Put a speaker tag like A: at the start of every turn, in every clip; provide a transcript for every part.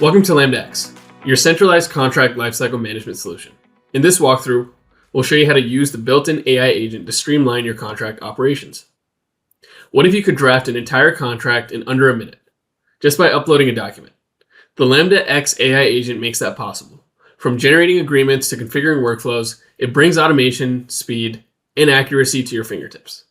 A: Welcome to LambdaX, your centralized contract lifecycle management solution. In this walkthrough, we'll show you how to use the built-in AI agent to streamline your contract operations. What if you could draft an entire contract in under a minute, just by uploading a document? The LambdaX AI agent makes that possible. From generating agreements to configuring workflows, it brings automation, speed, and accuracy to your fingertips.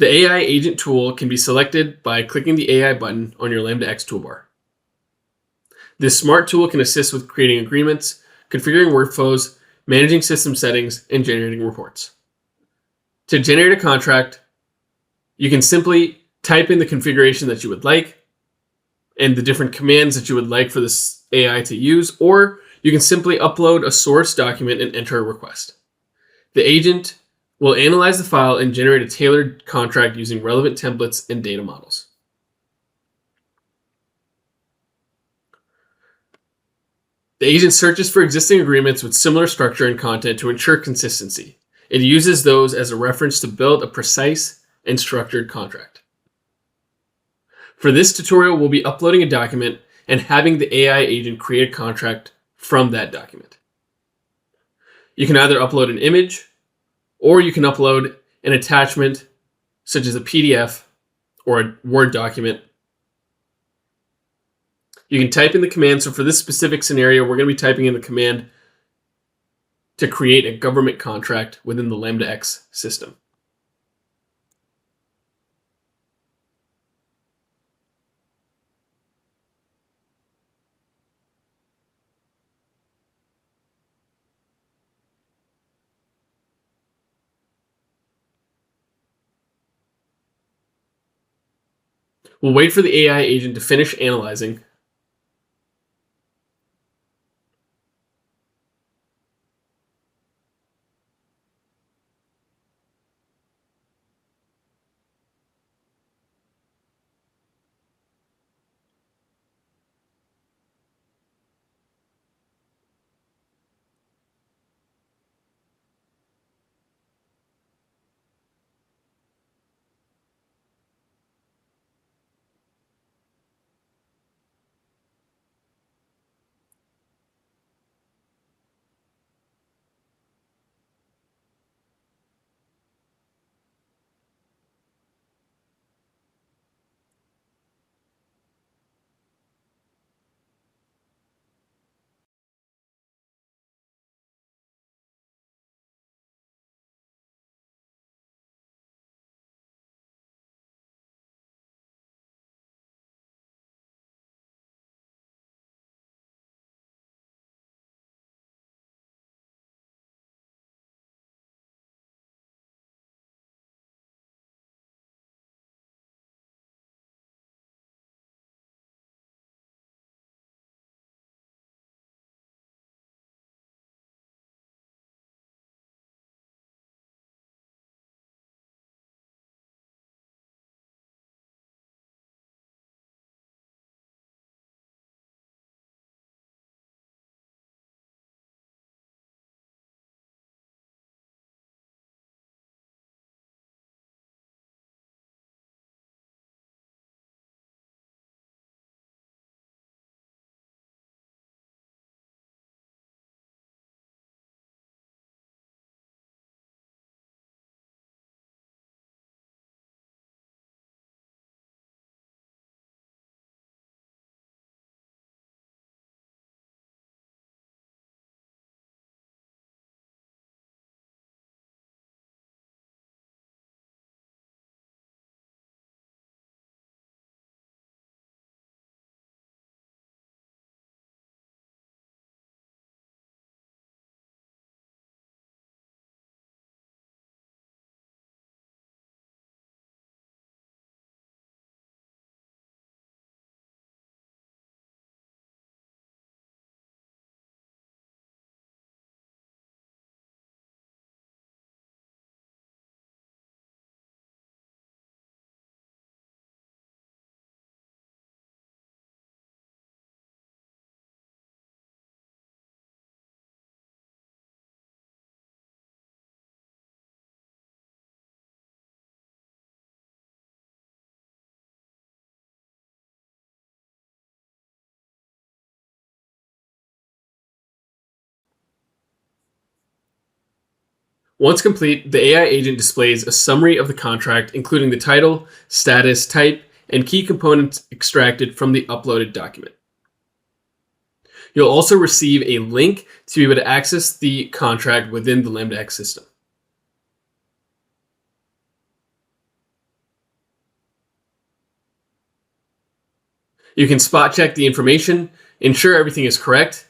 A: The AI agent tool can be selected by clicking the AI button on your LambdaX toolbar. This smart tool can assist with creating agreements, configuring workflows, managing system settings, and generating reports. To generate a contract, you can simply type in the configuration that you would like and the different commands that you would like for this AI to use, or you can simply upload a source document and enter a request. The agent will analyze the file and generate a tailored contract using relevant templates and data models. The agent searches for existing agreements with similar structure and content to ensure consistency. It uses those as a reference to build a precise and structured contract. For this tutorial, we'll be uploading a document and having the AI agent create a contract from that document. You can either upload an image, or you can upload an attachment such as a PDF or a Word document. You can type in the command. So for this specific scenario, we're going to be typing in the command to create a government contract within the LambdaX system. We'll wait for the AI agent to finish analyzing. Once complete, the AI agent displays a summary of the contract, including the title, status, type, and key components extracted from the uploaded document. You'll also receive a link to be able to access the contract within the LambdaX system. You can spot check the information, ensure everything is correct,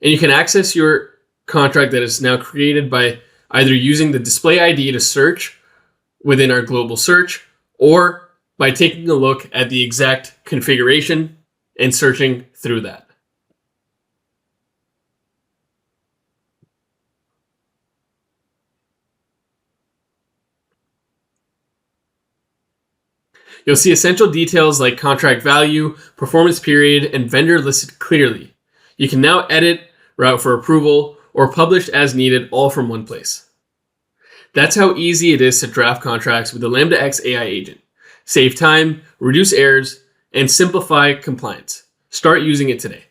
A: and you can access your contract that is now created by either using the display ID to search within our global search, or by taking a look at the exact configuration and searching through that. You'll see essential details like contract value, performance period, and vendor listed clearly. You can now edit, route for approval, or publish as needed, all from one place. That's how easy it is to draft contracts with the LambdaX AI agent. Save time, reduce errors, and simplify compliance. Start using it today.